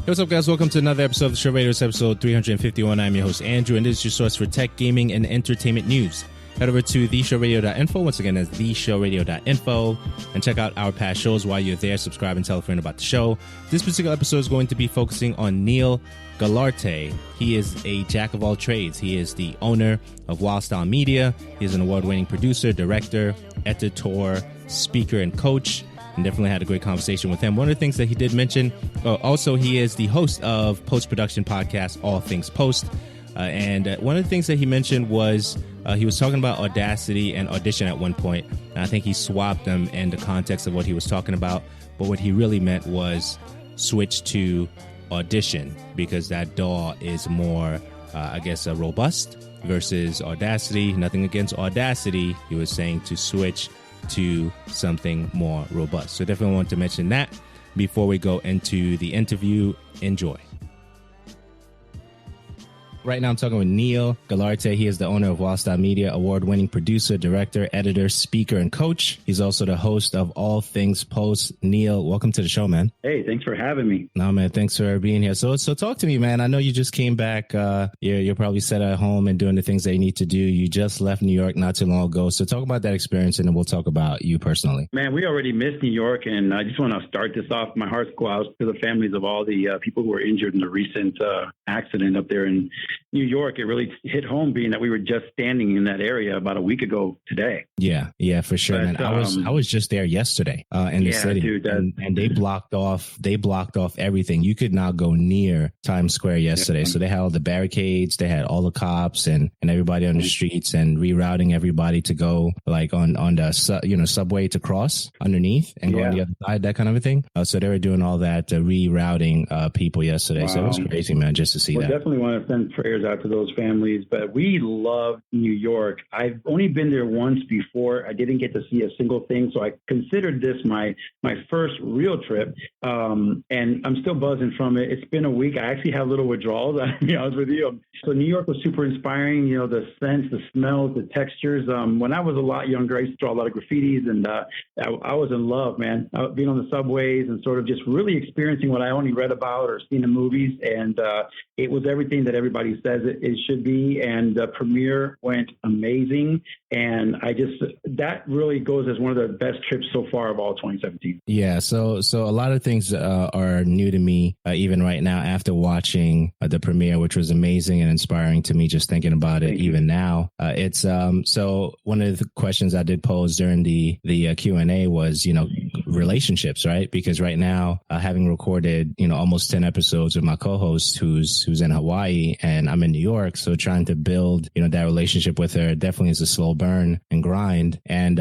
Hey, what's up, guys? Welcome to another episode of the Show Radio. It's episode 351. I'm your host, Andrew, and this is your source for tech, gaming, and entertainment news. Head over to theshowradio.info. Once again, that's theshowradio.info. And check out our past shows. While you're there, subscribe and tell a friend about the show. This particular episode is going to be focusing on Niel Guilarte. He is a jack of all trades. He is the owner of Wildstyle Media. He is an award-winning producer, director, editor, speaker, and coach. And definitely had a great conversation with him. One of the things that he did mention, also he is the host of post-production podcast, All Things Post. And one of the things that he mentioned was he was talking about Audacity and Audition at one point. And I think he swapped them in the context of what he was talking about. But what he really meant was switch to Audition, because that DAW is more, robust versus Audacity. Nothing against Audacity. He was saying to switch to something more robust. So definitely want to mention that before we go into the interview. Enjoy. Right now I'm talking with Niel Guilarte. He is the owner of Wildstyle Media, award-winning producer, director, editor, speaker, and coach. He's also the host of All Things Post. Niel, welcome to the show, man. Hey, thanks for having me. No, man, thanks for being here. So talk to me, man. I know you just came back. You're probably set at home and doing the things that you need to do. You just left New York not too long ago. So talk about that experience, and then we'll talk about you personally. Man, we already missed New York, and I just want to start this off. My hearts go out to the families of all the people who were injured in the recent accident up there in New York. It really hit home, being that we were just standing in that area about a week ago today. Yeah, for sure, man. I was just there yesterday in the city, dude, and they blocked off everything. You could not go near Times Square yesterday. Yeah. So they had all the barricades, they had all the cops and everybody on the streets, and rerouting everybody to go like on the subway to cross underneath and go on the other side, that kind of a thing. So they were doing all that rerouting people yesterday. Wow. So it was crazy, man, just to see that. Definitely want to send prayers out to those families, but we love New York. I've only been there once before. I didn't get to see a single thing, so I considered this my first real trip, and I'm still buzzing from it. It's been a week. I actually have little withdrawals, to be honest with you. So New York was super inspiring, the scents, the smells, the textures. When I was a lot younger, I used to draw a lot of graffitis, and I was in love, man. Being on the subways and sort of just really experiencing what I only read about or seen in movies, and it was everything that everybody says it should be, and the premiere went amazing, and that really goes as one of the best trips so far of all 2017. Yeah, so a lot of things are new to me even right now after watching the premiere, which was amazing and inspiring to me just thinking about it. Even now. It's so one of the questions I did pose during the Q&A was relationships, right? Because right now, having recorded almost 10 episodes with my co-host who's in Hawaii and I'm in New York, so trying to build that relationship with her definitely is a slow burn and grind. And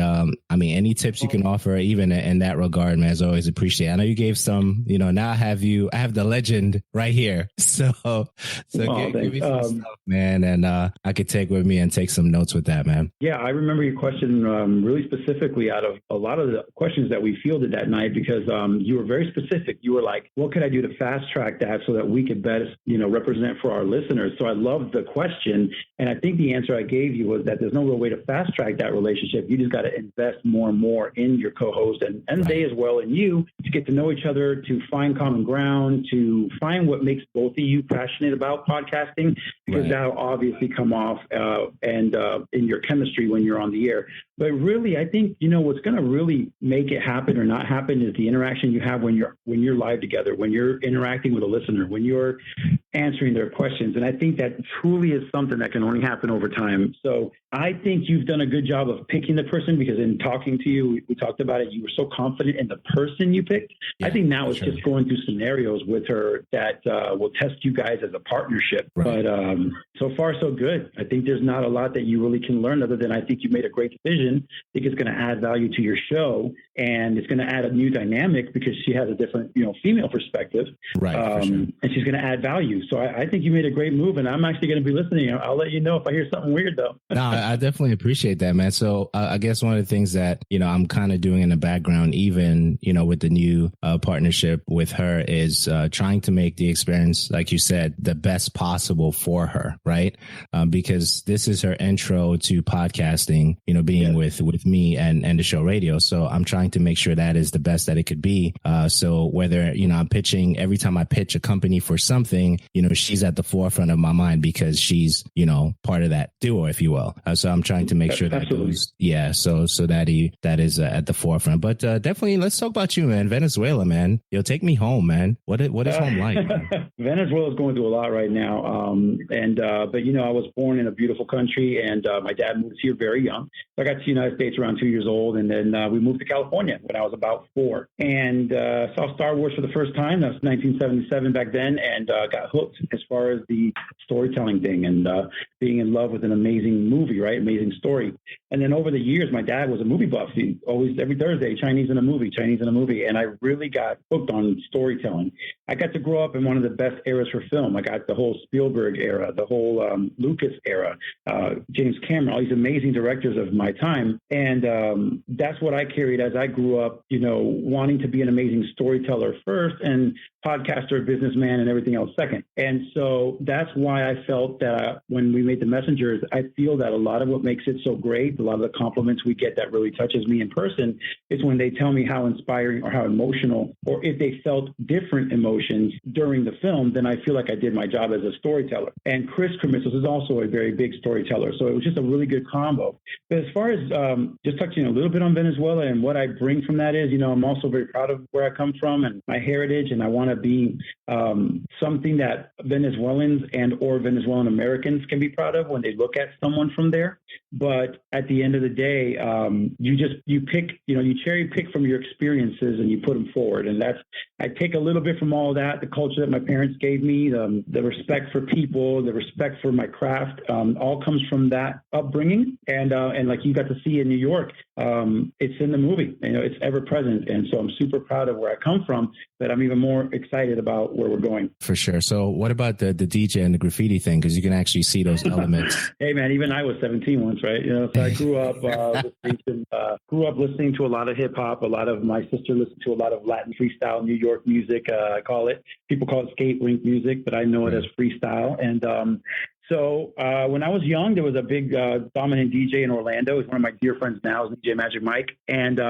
any tips you can offer even in that regard, man, is always appreciated. I know you gave some, now I have the legend right here, so give me some stuff, man, and I could take with me and take some notes with that, man. Yeah, I remember your question really specifically out of a lot of the questions that we fielded that night, because you were very specific. You were like, what could I do to fast track that so that we could best represent for our listeners? So I loved the question, and I think the answer I gave you was that there's no real way to fast track that relationship. You just got to invest more and more in your co-host and they as well, and you, to get to know each other, to find common ground, to find what makes both of you passionate about podcasting, because that'll obviously come off and in your chemistry when you're on the air. But really, I think, what's going to really make it happen or not happen is the interaction you have when you're live together, when you're interacting with a listener, when you're answering their questions. And I think that truly is something that can only happen over time. So I think you've done a good job of picking the person, because in talking to you, we talked about it, you were so confident in the person you picked. Yeah, I think now it's just going through scenarios with her that will test you guys as a partnership. Right. But so far, so good. I think there's not a lot that you really can learn, other than I think you made a great decision. I think it's going to add value to your show, and it's going to add a new dynamic because she has a different, female perspective. Right. And she's going to add value. So I think you made a great move, and I'm actually going to be listening. I'll let you know if I hear something weird, though. No, I definitely appreciate that, man. So I guess one of the things that, I'm kind of doing in the background, even, with the new partnership with her is trying to make the experience, like you said, the best possible for her, right? Because this is her intro to podcasting, being with me and the show radio. So I'm trying to make sure that is the best that it could be. So whether, I'm pitching, every time I pitch a company for something, she's at the forefront of my mind because she's, part of that duo, if you will. So I'm trying to make sure that goes, so that is at the forefront. But definitely, let's talk about you, man. Venezuela, man. Take me home, man. What is home like? Venezuela is going through a lot right now. But I was born in a beautiful country, and my dad moved here very young. So I got to the United States around 2 years old, and then we moved to California when I was about 4, and saw Star Wars for the first time. That was 1977 back then, and got hooked as far as the storytelling thing and being in love with an amazing movie, right? Amazing story. And then over the years, my dad was a movie buff. He always, every Thursday, Chinese in a movie. And I really got hooked on storytelling. I got to grow up in one of the best eras for film. I got the whole Spielberg era, the whole Lucas era, James Cameron, all these amazing directors of my time. And that's what I carried as I grew up, wanting to be an amazing storyteller first and podcaster, businessman, and everything else second. And so that's why I felt that when we made The Messengers, I feel that a lot of what makes it so great, a lot of the compliments we get that really touches me in person is when they tell me how inspiring or how emotional, or if they felt different emotions during the film, then I feel like I did my job as a storyteller. And Chris Krimitsos is also a very big storyteller. So it was just a really good combo. But as far as just touching a little bit on Venezuela and what I bring from that is, I'm also very proud of where I come from and my heritage, and I want to be something that Venezuelans and or Venezuelan Americans can be proud of when they look at someone from there. But at the end of the day, you pick, you cherry pick from your experiences and you put them forward. And I take a little bit from all of that, the culture that my parents gave me, the respect for people, the respect for my craft, all comes from that upbringing. And like you got to see in New York, it's in the movie, it's ever present. And so I'm super proud of where I come from, but I'm even more excited about where we're going. For sure. So what about the DJ and the graffiti thing? Because you can actually see those elements. Hey, man, even I was 17 once, right? So I grew up listening to a lot of hip hop. A lot of my sister listened to a lot of Latin freestyle, New York music. I call it. People call it skate rink music, but I know it as freestyle. And so when I was young, there was a big dominant DJ in Orlando. He's one of my dear friends now, DJ Magic Mike. And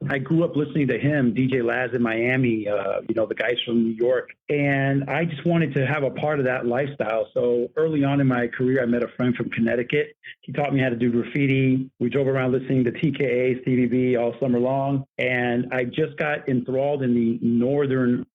I grew up listening to him, DJ Laz in Miami, the guys from New York. And I just wanted to have a part of that lifestyle. So early on in my career, I met a friend from Connecticut. He taught me how to do graffiti. We drove around listening to TKA, Stevie B all summer long. And I just got enthralled in the northern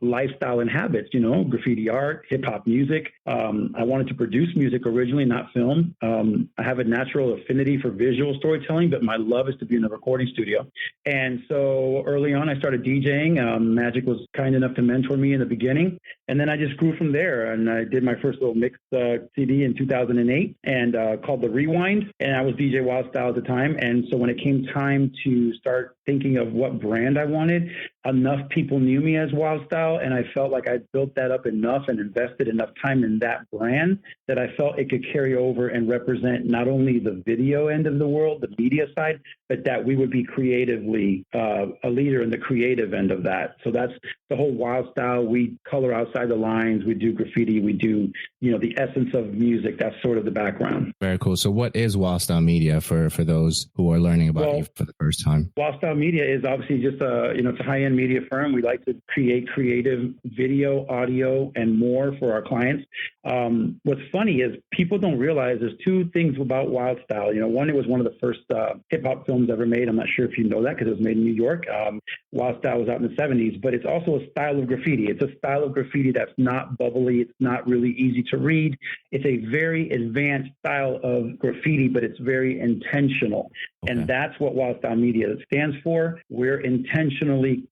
lifestyle and habits, graffiti art, hip hop music. I wanted to produce music originally, not film. I have a natural affinity for visual storytelling, but my love is to be in the recording studio. And so early on, I started DJing. Magic was kind enough to mentor me in the beginning. And then I just grew from there. And I did my first little mixed CD in 2008 and called The Rewind. And I was DJ Wildstyle at the time. And so when it came time to start thinking of what brand I wanted, enough people knew me as Wildstyle, and I felt like I built that up enough and invested enough time in that brand that I felt it could carry over and represent not only the video end of the world, the media side, but that we would be creatively a leader in the creative end of that. So that's the whole Wildstyle. We color outside the lines. We do graffiti. We do, the essence of music. That's sort of the background. Very cool. So what is Wildstyle Media for those who are learning about you for the first time? Wildstyle Media is obviously just it's a high-end media firm. We like to create creative video, audio, and more for our clients. What's funny is people don't realize there's two things about Wildstyle. One, it was one of the first hip-hop films ever made. I'm not sure if you know that because it was made in New York. Wildstyle was out in the 70s, but it's also a style of graffiti. It's a style of graffiti that's not bubbly. It's not really easy to read. It's a very advanced style of graffiti, but it's very intentional. Okay. And that's what Wildstyle Media stands for. We're intentionally,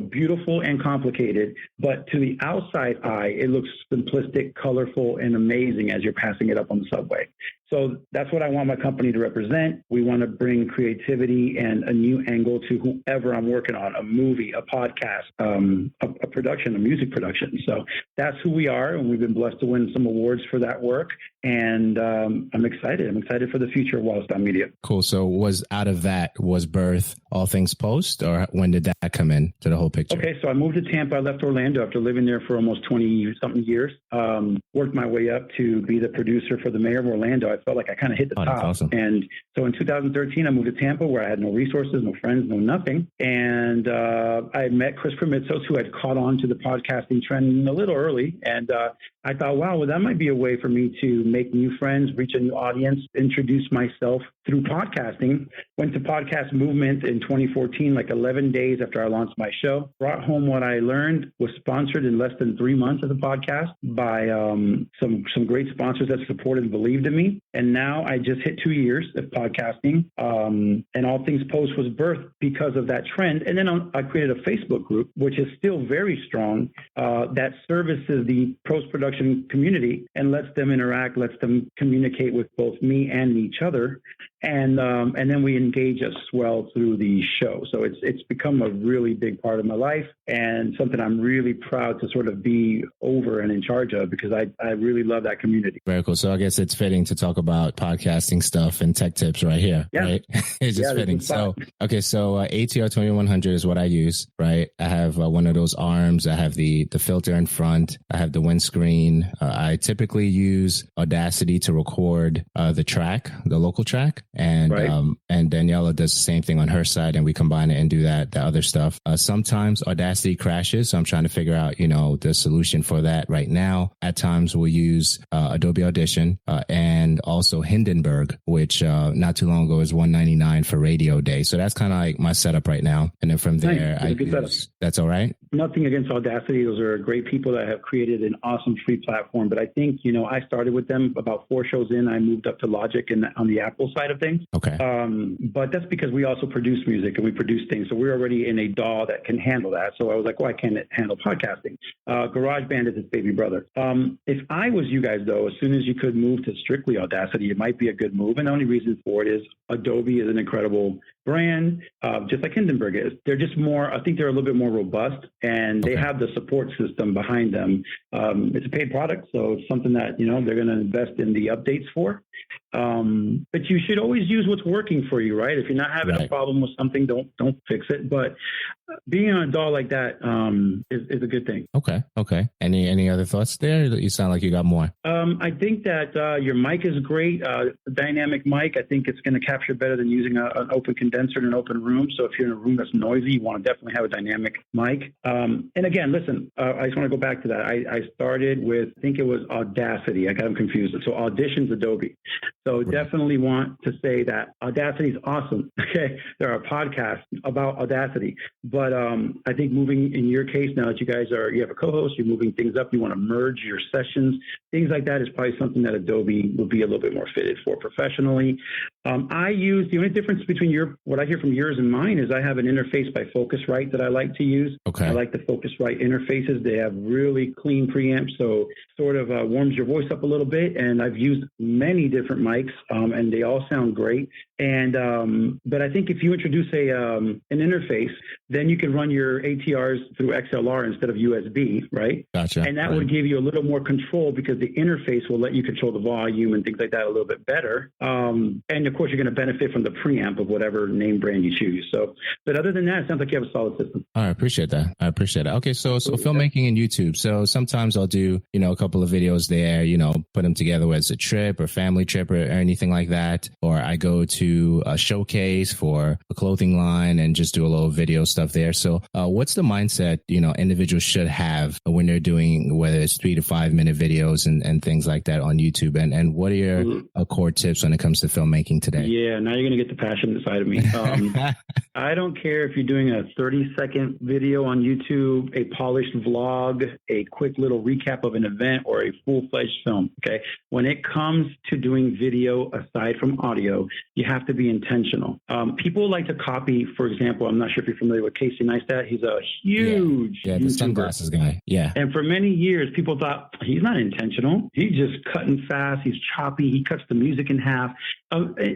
beautiful and complicated, but to the outside eye, it looks simplistic, colorful, and amazing as you're passing it up on the subway. So that's what I want my company to represent. We want to bring creativity and a new angle to whoever I'm working on, a movie, a podcast, a production, a music production. So that's who we are, and we've been blessed to win some awards for that work. And I'm excited. I'm excited for the future of Wildstyle Media. Cool. So was birth All Things Post, or when did that come in to the whole picture? Okay, so I moved to Tampa. I left Orlando after living there for almost 20-something years. Worked my way up to be the producer for the mayor of Orlando. I felt like I kind of hit the top. That's awesome. And so in 2013, I moved to Tampa, where I had no resources, no friends, no nothing. And I met Chris Krimitsos, who had caught on to the podcasting trend a little early. And I thought, wow, well, that might be a way for me to make new friends, reach a new audience, introduce myself through podcasting. Went to Podcast Movement in 2014, like 11 days after I launched my show. Brought home what I learned, was sponsored in less than 3 months as a podcast by some great sponsors that supported and believed in me. And now I just hit 2 years of podcasting. And All Things Post was birthed because of that trend. And then I created a Facebook group, which is still very strong, that services the post-production community and lets them interact, lets them communicate with both me and each other. And then we engage as well through the show. So it's become a really big part of my life, and something I'm really proud to sort of be over and in charge of, because I really love that community. Very cool. So I guess it's fitting to talk about podcasting stuff and tech tips right here, right? It's just fitting. So, okay. So ATR 2100 is what I use, right? I have one of those arms. I have the filter in front. I have the windscreen. I typically use Audacity to record the local track. And and Daniela does the same thing on her side, and we combine it and do the other stuff. Sometimes Audacity crashes, so I'm trying to figure out, the solution for that right now. At times we'll use Adobe Audition and also Hindenburg, which not too long ago was $199 for Radio Day. So that's kind of like my setup right now. And then from there, that's all right. Nothing against Audacity. Those are great people that have created an awesome free platform. But I think, I started with them about 4 shows in. I moved up to Logic on the Apple side of things. Okay. But that's because we also produce music and we produce things. So we're already in a DAW that can handle that. So I was like, why can't it handle podcasting? GarageBand is its baby brother. If I was you guys, though, as soon as you could move to strictly Audacity, it might be a good move. And the only reason for it is Adobe is an incredible brand, just like Hindenburg is. They're just more, I think they're a little bit more robust, and they have the support system behind them. It's a paid product, so it's something that, they're going to invest in the updates for. But you should always use what's working for you, right? If you're not having a problem with something, don't fix it. But being on a DAW like that is a good thing. Okay. Any other thoughts there? You sound like you got more. I think that your mic is great. Dynamic mic, I think it's going to capture better than using an open condenser in an open room. So if you're in a room that's noisy, you want to definitely have a dynamic mic. And again, listen, I just want to go back to that. I started with, I think it was Audacity. I got them confused. So Audition's Adobe. So definitely want to say that Audacity is awesome. Okay. There are podcasts about Audacity. But I think moving in your case, now that you have a co-host, you're moving things up, you want to merge your sessions, things like that is probably something that Adobe will be a little bit more fitted for professionally. I use, the only difference between what I hear from yours and mine is I have an interface by Focusrite that I like to use. Okay. I like the Focusrite interfaces. They have really clean preamps, so sort of warms your voice up a little bit. And I've used many different mics, and they all sound great. And but I think if you introduce an interface, then you can run your ATRs through XLR instead of USB, right? Gotcha. And that would give you a little more control, because the interface will let you control the volume and things like that a little bit better. And of course, you're going to benefit from the preamp of whatever name brand you choose. So, but other than that, it sounds like you have a solid system. I appreciate that. Okay, so filmmaking and YouTube. So sometimes I'll do, a couple of videos there, put them together as a trip or family trip or anything like that. Or I go to a showcase for a clothing line and just do a little video stuff there. So what's the mindset, individuals should have when they're doing, whether it's 3 to 5 minute videos and things like that on YouTube? And what are your core tips when it comes to filmmaking today. Yeah, now you're going to get the passionate side of me. I don't care if you're doing a 30-second video on YouTube, a polished vlog, a quick little recap of an event, or a full-fledged film, okay? When it comes to doing video aside from audio, you have to be intentional. People like to copy, for example, I'm not sure if you're familiar with Casey Neistat. He's a huge YouTuber. The sunglasses guy. Yeah. And for many years, people thought he's not intentional. He's just cutting fast. He's choppy. He cuts the music in half.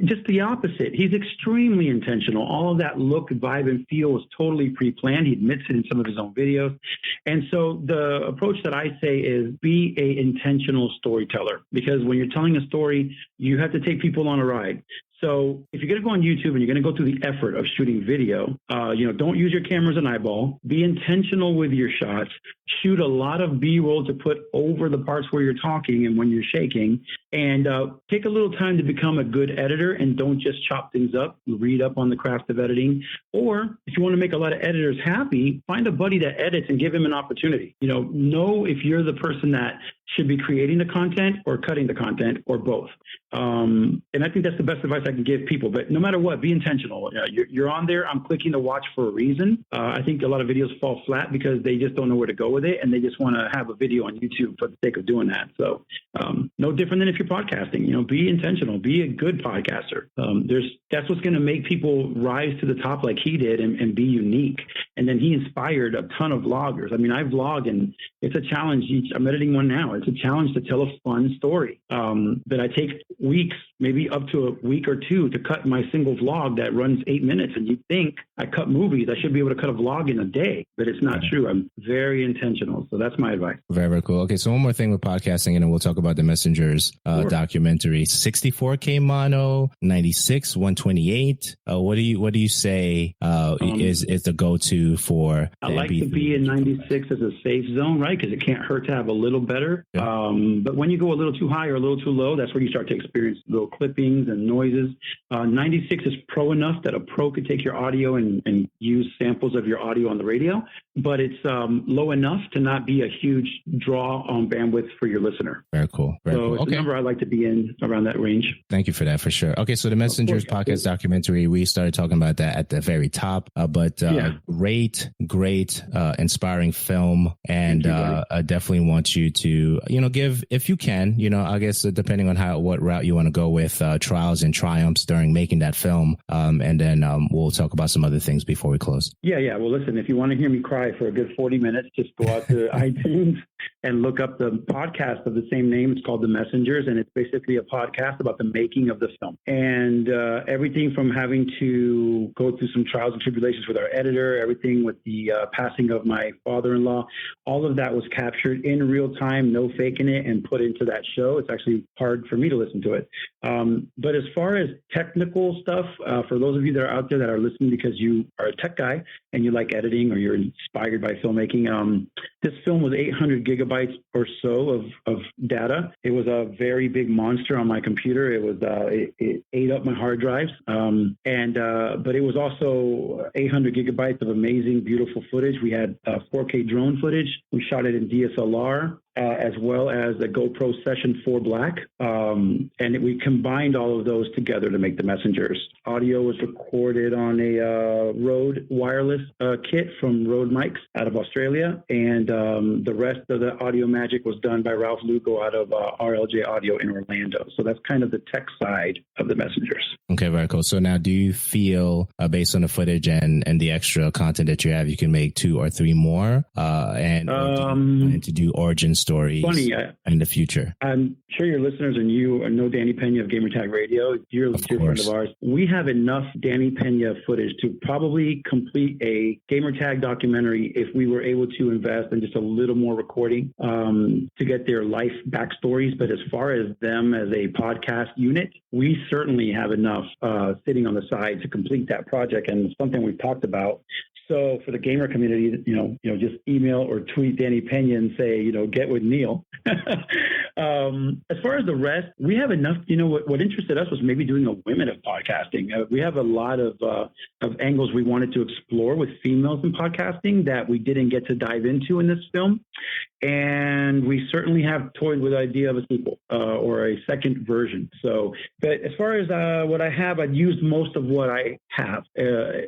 Just the opposite. He's extremely intentional. All of that look, vibe, and feel was totally pre-planned. He admits it in some of his own videos. And so the approach that I say is be an intentional storyteller, because when you're telling a story, you have to take people on a ride. So if you're going to go on YouTube and you're going to go through the effort of shooting video, don't use your camera as an eyeball. Be intentional with your shots. Shoot a lot of B-roll to put over the parts where you're talking and when you're shaking. And take a little time to become a good editor, and don't just chop things up. Read up on the craft of editing. Or if you want to make a lot of editors happy, find a buddy that edits and give him an opportunity. Know if you're the person that should be creating the content or cutting the content, or both. And I think that's the best advice I can give people. But no matter what, be intentional. You're on there. I'm clicking to watch for a reason. I think a lot of videos fall flat because they just don't know where to go with it, and they just want to have a video on YouTube for the sake of doing that. So no different than if you're podcasting. Be intentional. Be a good podcaster. That's what's going to make people rise to the top like he did and be unique. And then he inspired a ton of vloggers. I mean, I vlog, and it's a challenge. I'm editing one now. It's a challenge to tell a fun story that I take weeks, maybe up to a week or two, to cut my single vlog that runs 8 minutes. And you think I cut movies, I should be able to cut a vlog in a day, but it's not true. I'm very intentional. So that's my advice. Very, very cool. Okay, so one more thing with podcasting, and then we'll talk about the Messengers documentary. 64K mono, 96, 128. What do you say is the go-to for? I like to be in 96 as a safe zone, right? Because it can't hurt to have a little better. Yeah. But when you go a little too high or a little too low, that's where you start to experience little clippings and noises. 96 is pro enough that a pro could take your audio and use samples of your audio on the radio, but it's low enough to not be a huge draw on bandwidth for your listener. Very cool. Very cool. It's a number I like to be in around that range. Thank you for that, for sure. Okay, so the Messengers podcast documentary, we started talking about that at the very top, but great, inspiring film, and I definitely want you to, give, if you can, I guess depending on what route you want to go with, trials and triumphs during making that film, and then we'll talk about some other things before we close. Yeah. Well, listen, if you want to hear me cry for a good 40 minutes, just go out to iTunes and look up the podcast of the same name. It's called The Messengers, and it's basically a podcast about the making of the film. And everything from having to go through some trials and tribulations with our editor, everything with the passing of my father-in-law, all of that was captured in real time, no faking it, and put into that show. It's actually hard for me to listen to it. But as far as technical stuff, for those of you that are out there that are listening because you are a tech guy and you like editing or you're inspired by filmmaking, this film was 800 gigabytes or so of data. It was a very big monster on my computer. It was it ate up my hard drives, but it was also 800 gigabytes of amazing, beautiful footage. We had 4K drone footage. We shot it in DSLR. As well as the GoPro Session 4 Black. And we combined all of those together to make The Messengers. Audio was recorded on a Rode wireless kit from Rode Mics out of Australia. And the rest of the audio magic was done by Ralph Lugo out of RLJ Audio in Orlando. So that's kind of the tech side of The Messengers. Okay, very cool. So now do you feel, based on the footage and the extra content that you have, you can make 2 or 3 more? And to do origin stories in the future? I'm sure your listeners and you know Danny Pena of Gamertag Radio. You're a dear friend of ours. We have enough Danny Pena footage to probably complete a Gamertag documentary if we were able to invest in just a little more recording to get their life backstories. But as far as them as a podcast unit, we certainly have enough sitting on the side to complete that project, and it's something we've talked about. So for the gamer community, just email or tweet Danny Pena and say, get with Niel. As far as the rest, we have enough. What interested us was maybe doing a women of podcasting. We have a lot of angles we wanted to explore with females in podcasting that we didn't get to dive into in this film. and we certainly have toyed with the idea of a sequel or a second version. So, but as far as what I have, I've used most of what I have.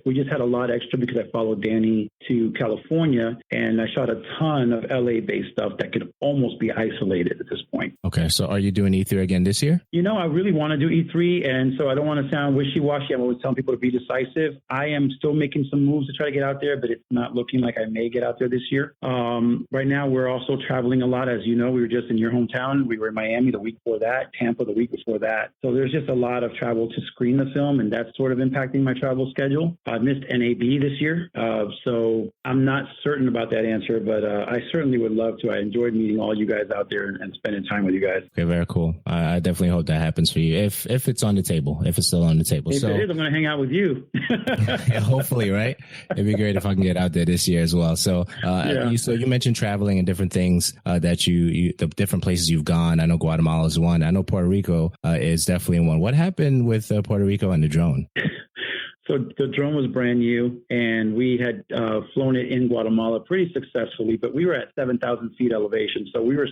We just had a lot extra because I followed Danny to California, and I shot a ton of LA-based stuff that could almost be isolated at this point. Okay, so are you doing E3 again this year? I really want to do E3, and so I don't want to sound wishy-washy. I'm always telling people to be decisive. I am still making some moves to try to get out there, but it's not looking like I may get out there this year. Right now, we're also traveling a lot. As you know, we were just in your hometown. We were in Miami the week before that, Tampa the week before that. So there's just a lot of travel to screen the film, and that's sort of impacting my travel schedule. I missed NAB this year, so I'm not certain about that answer, but I certainly would love to. I enjoyed meeting all you guys out there and spending time with you guys. Okay, very cool. I definitely hope that happens for you if it's on the table, if it's still on the table. If it is, I'm going to hang out with you. Yeah, hopefully, right? It'd be great if I can get out there this year as well. So, you mentioned traveling and different things that you the different places you've gone. I know Guatemala is one. I know Puerto Rico is definitely one. What happened with Puerto Rico and the drone? So the drone was brand new, and we had flown it in Guatemala pretty successfully, but we were at 7,000 feet elevation. So we were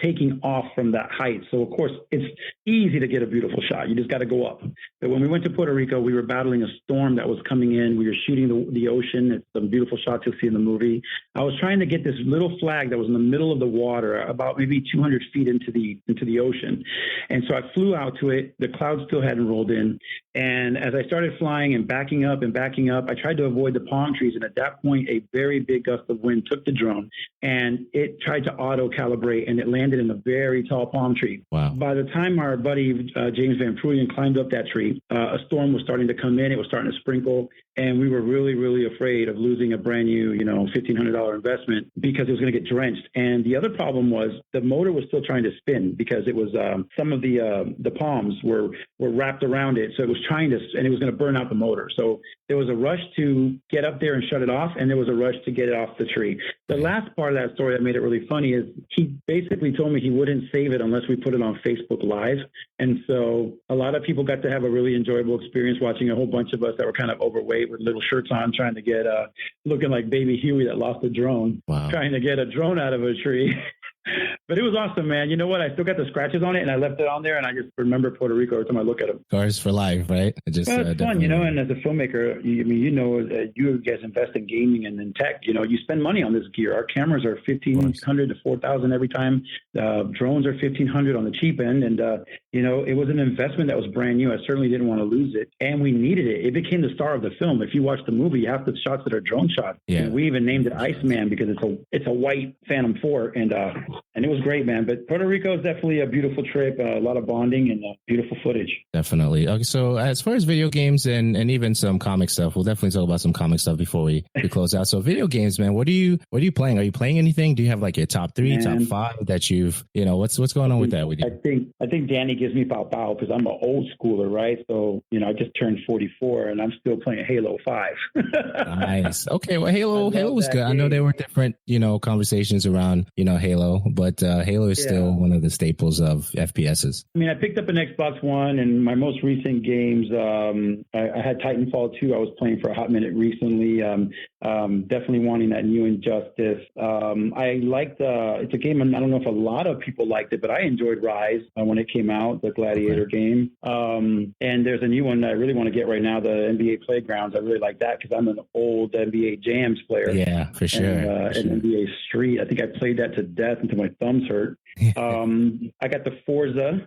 taking off from that height. So, of course, it's easy to get a beautiful shot. You just got to go up. But when we went to Puerto Rico, we were battling a storm that was coming in. We were shooting the ocean. It's some beautiful shots you'll see in the movie. I was trying to get this little flag that was in the middle of the water, about maybe 200 feet into the ocean. And so I flew out to it. The clouds still hadn't rolled in. And as I started flying and backing up, I tried to avoid the palm trees. And at that point, a very big gust of wind took the drone, and it tried to auto-calibrate, and it landed in a very tall palm tree. Wow. By the time our buddy James Van Pruyen climbed up that tree, a storm was starting to come in. It was starting to sprinkle, and we were really, really afraid of losing a brand new, $1,500 investment because it was going to get drenched. And the other problem was the motor was still trying to spin because it was some of the palms were wrapped around it, so it was trying to, and it was going to burn out the motor. So there was a rush to get up there and shut it off, and there was a rush to get it off the tree. The last part of that story that made it really funny is he basically told me he wouldn't save it unless we put it on Facebook Live. And so a lot of people got to have a really enjoyable experience watching a whole bunch of us that were kind of overweight with little shirts on, trying to get looking like baby Huey that lost a drone, trying to get a drone out of a tree. But it was awesome, man. You know what? I still got the scratches on it, and I left it on there, and I just remember Puerto Rico every time I look at it. Scars for life, right? It's fun, and as a filmmaker, you guys invest in gaming and in tech. You spend money on this gear. Our cameras are $1,500 to $4,000 every time. Drones are $1,500 on the cheap end, and it was an investment that was brand new. I certainly didn't want to lose it, and we needed it. It became the star of the film. If you watch the movie, you have the shots that are drone shots. Yeah. And we even named it Iceman because it's a white Phantom 4, and it was great, man. But Puerto Rico is definitely a beautiful trip, a lot of bonding and beautiful footage. Definitely. Okay, so as far as video games and even some comic stuff, we'll definitely talk about some comic stuff before we close out. So video games, man, what are you playing? Are you playing anything? Do you have like your top 3, top 5 that you've, what's going on with that with you? I think Danny gives me pow because I'm an old schooler, right? So, I just turned 44 and I'm still playing Halo 5. Nice. Okay, well, Halo was good. Game. I know there were different, conversations around, Halo, but Halo is still one of the staples of FPSs. I mean, I picked up an Xbox One, and my most recent games, I had Titanfall 2. I was playing for a hot minute recently. Definitely wanting that new Injustice. I liked, it's a game, I don't know if a lot of people liked it, but I enjoyed Rise when it came out, the Gladiator game. And there's a new one that I really want to get right now, the NBA Playgrounds. I really like that because I'm an old NBA Jams player. Yeah, for sure. And NBA Street. I think I played that to death until my thumbs hurt. I got the Forza.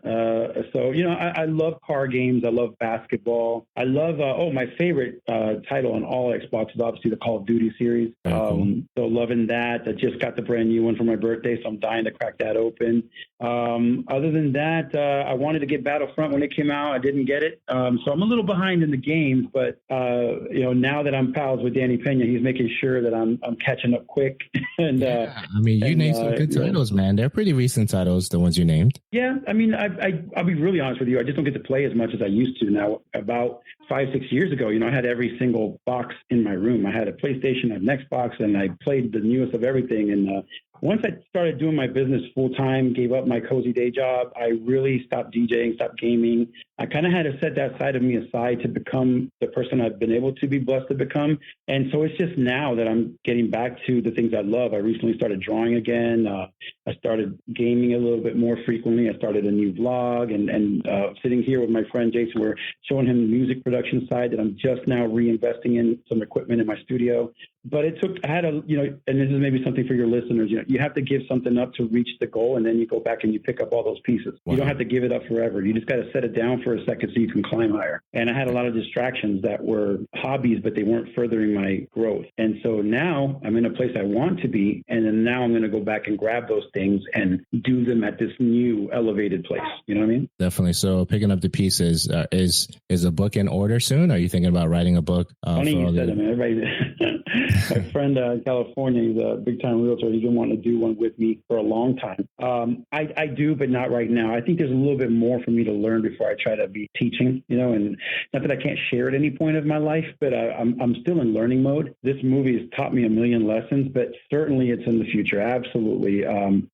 So, I love car games. I love basketball. I love, my favorite title on all Xbox is obviously the Call of Duty series. So loving that. I just got the brand new one for my birthday, so I'm dying to crack that open. Other than that, I wanted to get Battlefront when it came out. I didn't get it. So I'm a little behind in the games, but, now that I'm pals with Danny Pena, he's making sure that I'm catching up quick. And you named some good titles, man. They're pretty recent titles, the ones you named. Yeah, I mean, I'll be really honest with you. I just don't get to play as much as I used to now. About 5-6 years ago, I had every single box in my room. I had a PlayStation, an Xbox, and I played the newest of everything. And once I started doing my business full time, gave up my cozy day job, I really stopped DJing, stopped gaming. I kind of had to set that side of me aside to become the person I've been able to be blessed to become. And so it's just now that I'm getting back to the things I love. I recently started drawing again. I started gaming a little bit more frequently. I started a new vlog and sitting here with my friend Jason, we're showing him the music production side that I'm just now reinvesting in some equipment in my studio. But I had and this is maybe something for your listeners, you have to give something up to reach the goal, and then you go back and you pick up all those pieces. Wow. You don't have to give it up forever. You just got to set it down for a second so you can climb higher. And I had a lot of distractions that were hobbies, but they weren't furthering my growth. And so now I'm in a place I want to be, and then now I'm going to go back and grab those things and do them at this new elevated place. You know what I mean? Definitely. So picking up the pieces, is a book in order soon? Are you thinking about writing a book? Funny you said it, man. Everybody my friend in California, he's a big-time realtor. He's been wanting to do one with me for a long time. I do, but not right now. I think there's a little bit more for me to learn before I try to be teaching, and not that I can't share at any point of my life, but I'm still in learning mode. This movie has taught me a million lessons, but certainly it's in the future. Absolutely.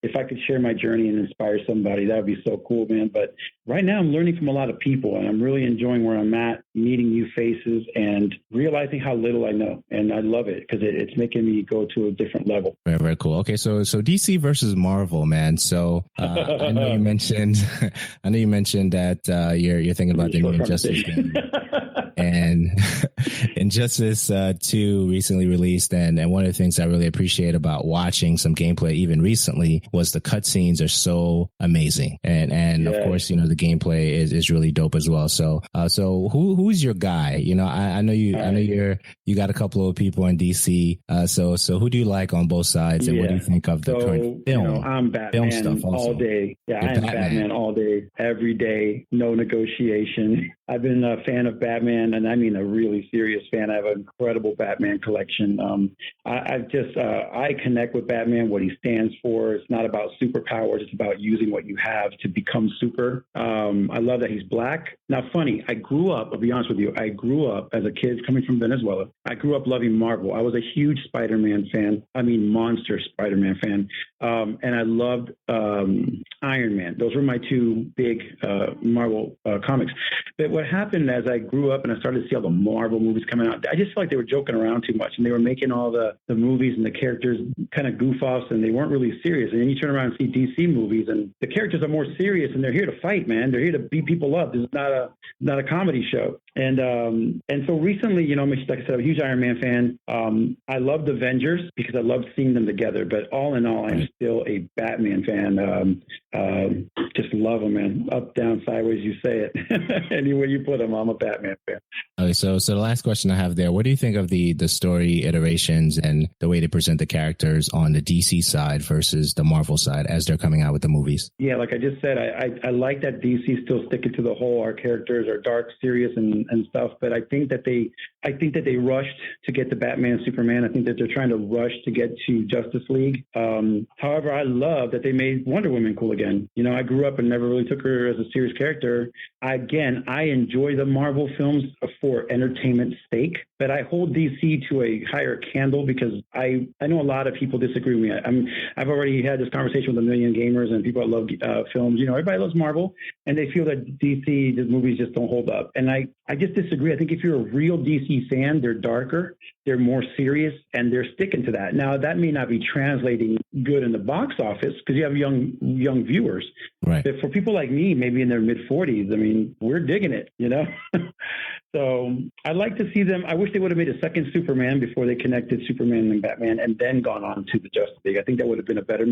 If I could share my journey and inspire somebody, that would be so cool, man. But right now I'm learning from a lot of people, and I'm really enjoying where I'm at, meeting new faces and realizing how little I know. And I love it because it's making me go to a different level. Very, very cool. Okay. So DC versus Marvel, man. So I know you mentioned that you're thinking about the new Injustice game. And Injustice 2 recently released, and one of the things I really appreciate about watching some gameplay even recently was the cutscenes are so amazing, and of course the gameplay is really dope as well. So who's your guy? I know you got a couple of people in DC. So who do you like on both sides, and what do you think of the current film? I'm Batman film stuff also. All day. Yeah, I am Batman all day, every day, no negotiation. I've been a fan of Batman, and I mean a really serious fan. I have an incredible Batman collection. I connect with Batman, what he stands for. It's not about superpowers. It's about using what you have to become super. I love that he's black. Now, funny, I'll be honest with you, I grew up as a kid coming from Venezuela. I grew up loving Marvel. I was a huge Spider-Man fan. I mean, monster Spider-Man fan. And I loved Iron Man. Those were my two big Marvel comics. But what happened as I grew up and I started to see all the Marvel movies coming out, I just felt like they were joking around too much, and they were making all the movies and the characters kind of goof offs, and they weren't really serious. And then you turn around and see DC movies, and the characters are more serious, and they're here to fight, man. They're here to beat people up. This is not a comedy show. And so recently, like I said, I'm a huge Iron Man fan. I loved Avengers because I loved seeing them together. But all in all, I'm still a Batman fan. Just love him, man. Up, down, sideways, you say it. Anywhere you put him, I'm a Batman fan. Okay, so the last question I have there, what do you think of the story iterations and the way they present the characters on the DC side versus the Marvel side as they're coming out with the movies? Yeah, like I just said, I like that DC still sticking to the whole, our characters are dark, serious, and stuff. But I think that they rushed to get to Batman, Superman. I think that they're trying to rush to get to Justice League. However, I love that they made Wonder Woman cool again. I grew up and never really took her as a serious character. I enjoy the Marvel films for entertainment sake, but I hold DC to a higher candle because I know a lot of people disagree with me. I've already had this conversation with a million gamers and people that love films. Everybody loves Marvel, and they feel that DC, the movies just don't hold up. And I just disagree. I think if you're a real DC fan, they're darker, they're more serious, and they're sticking to that. Now, that may not be translating good in the box office because you have young viewers. Right. But for people like me, maybe in their mid-40s, I mean, we're digging it, So I'd like to see them. I wish they would have made a second Superman before they connected Superman and Batman and then gone on to the Justice League. I think that would have been a better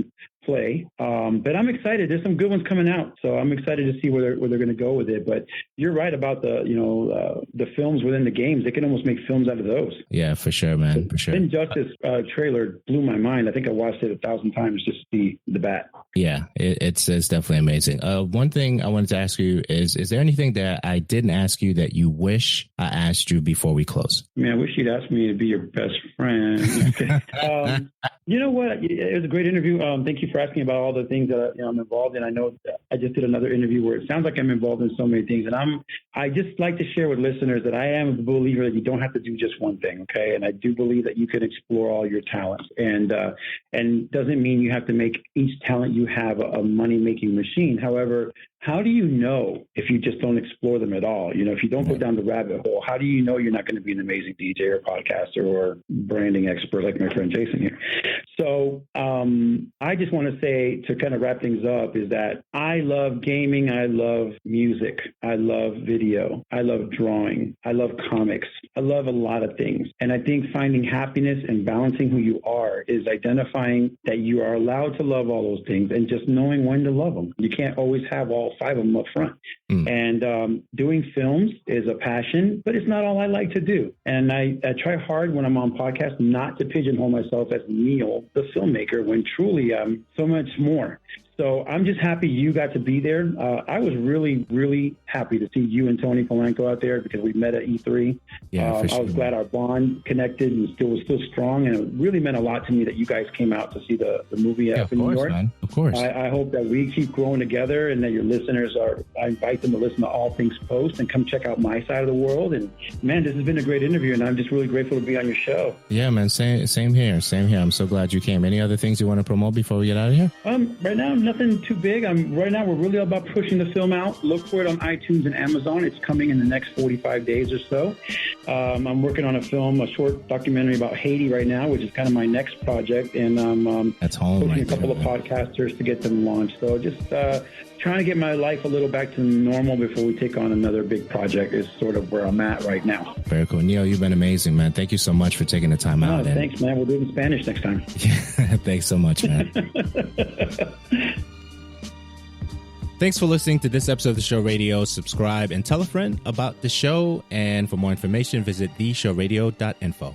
play. But I'm excited. There's some good ones coming out. So I'm excited to see where they're going to go with it. But you're right about the films within the games. They can almost make films out of those. Yeah, for sure, man. For sure. Injustice trailer blew my mind. I think I watched it 1,000 times just to see the bat. Yeah, it's definitely amazing. One thing I wanted to ask you is there anything that I didn't ask you that you wish I asked you before we close? Man, I wish you'd asked me to be your best friend. You know what? It was a great interview. Thank you for asking about all the things that I'm involved in. I know I just did another interview where it sounds like I'm involved in so many things, and I just like to share with listeners that I am a believer that you don't have to do just one thing, okay? And I do believe that you can explore all your talents, and doesn't mean you have to make each talent you have a money-making machine. However, how do you know if you just don't explore them at all? If you don't go down the rabbit hole, how do you know you're not going to be an amazing DJ or podcaster or branding expert like my friend Jason here? So I just want to say, to kind of wrap things up, is that I love gaming. I love music. I love video. I love drawing. I love comics. I love a lot of things. And I think finding happiness and balancing who you are is identifying that you are allowed to love all those things and just knowing when to love them. You can't always have all 5 of them up front. And doing films is a passion, but it's not all I like to do. And I try hard when I'm on podcasts not to pigeonhole myself as Niel, the filmmaker, when truly I'm so much more. So I'm just happy you got to be there. I was really, really happy to see you and Tony Polanco out there because we met at E3. Yeah, for sure. I was glad our bond connected and was still strong. And it really meant a lot to me that you guys came out to see the movie up in New York. Man. Of course. I hope that we keep growing together and that your listeners I invite them to listen to All Things Post and come check out my side of the world. And man, this has been a great interview and I'm just really grateful to be on your show. Yeah, man. Same here. I'm so glad you came. Any other things you want to promote before we get out of here? Right now, nothing too big. Right now, we're really about pushing the film out. Look for it on iTunes and Amazon. It's coming in the next 45 days or so. I'm working on a short documentary about Haiti right now, which is kind of my next project. And I'm pushing a couple of podcasters to get them launched. So just trying to get my life a little back to normal before we take on another big project is sort of where I'm at right now. Very cool. Niel, you've been amazing, man. Thank you so much for taking the time out. Thanks, man. We'll do it in Spanish next time. Thanks so much, man. Thanks for listening to this episode of The Show Radio. Subscribe and tell a friend about the show. And for more information, visit theshowradio.info.